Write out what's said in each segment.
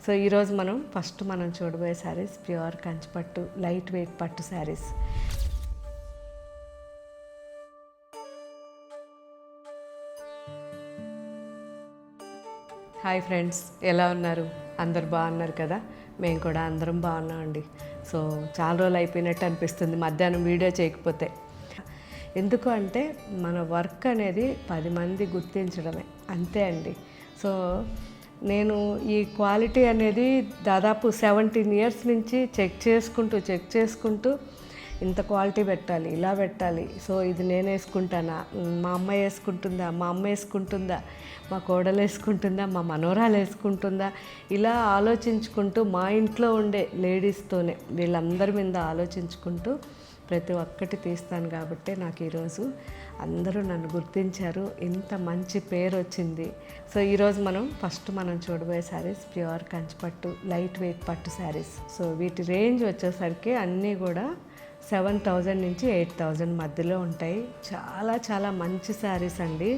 So ఈరోజు మనం చూడబోయే శారీస్ ప్యూర్ కంచిపట్టు లైట్ వెయిట్ పట్టు శారీస్. హాయ్ ఫ్రెండ్స్, ఎలా ఉన్నారు? అందరు బాగున్నారు కదా? మేము కూడా అందరం బాగున్నామండి. సో చాలా రోజులు అయిపోయినట్టు అనిపిస్తుంది మధ్యాహ్నం వీడియో చేయకపోతే. ఎందుకు అంటే మన వర్క్ అనేది 10 మంది గుర్తించడమే, అంతే అండి. సో నేను ఈ క్వాలిటీ అనేది దాదాపు 17 ఇయర్స్ నుంచి చెక్ చేసుకుంటూ ఇంత క్వాలిటీ పెట్టాలి, ఇలా పెట్టాలి, సో ఇది నేను వేసుకుంటానా, మా అమ్మాయి వేసుకుంటుందా, మా అమ్మ వేసుకుంటుందా, మా కోడలు వేసుకుంటుందా, మా మనవరాలు వేసుకుంటుందా, ఇలా ఆలోచించుకుంటూ మా ఇంట్లో ఉండే లేడీస్తోనే వీళ్ళందరి మీద ఆలోచించుకుంటూ ప్రతి ఒక్కటి తీస్తాను. కాబట్టి నాకు ఈరోజు అందరూ నన్ను గుర్తించారు, ఇంత మంచి పేరు వచ్చింది. సో ఈరోజు మనం చూడబోయే శారీస్ ప్యూర్ కంచిపట్టు లైట్ వెయిట్ పట్టు శారీస్. సో వీటి రేంజ్ వచ్చేసరికి అన్నీ కూడా 7,000 నుంచి 8,000 మధ్యలో ఉంటాయి. చాలా చాలా మంచి శారీస్ అండి.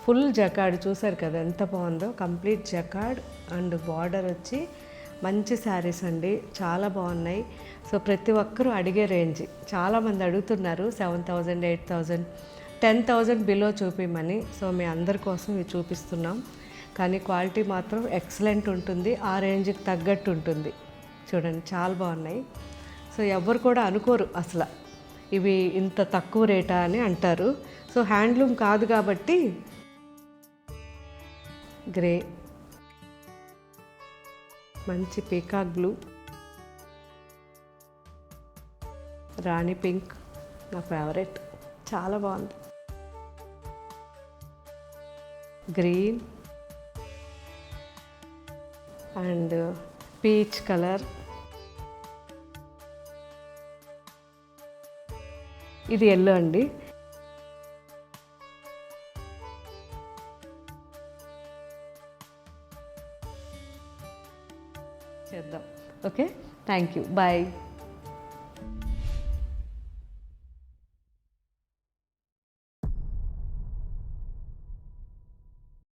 ఫుల్ జకాడ్ చూసారు కదా ఎంత బాగుందో, కంప్లీట్ జకాడ్ అండ్ బార్డర్ వచ్చి మంచి శారీస్ అండి, చాలా బాగున్నాయి. సో ప్రతి ఒక్కరూ అడిగే రేంజ్, చాలామంది అడుగుతున్నారు 7,000, 8,000, 10,000 బిలో చూపిమని. సో మీ అందరి కోసం ఇవి చూపిస్తున్నాం. కానీ క్వాలిటీ మాత్రం ఎక్సలెంట్ ఉంటుంది, ఆ రేంజ్కి తగ్గట్టు ఉంటుంది. చూడండి చాలా బాగున్నాయి. సో ఎవరు కూడా అనుకోరు అసలు ఇవి ఇంత తక్కువ రేటా అని అంటారు. సో హ్యాండ్లూమ్ కాదు కాబట్టి గ్రే, మంచి పీకాక్ బ్లూ, రాణి పింక్ నా ఫేవరెట్, చాలా బాగుంది. గ్రీన్ అండ్ పీచ్ కలర్, ఇది ఎల్లో అండి. చేద్దాం. Okay, thank you, bye.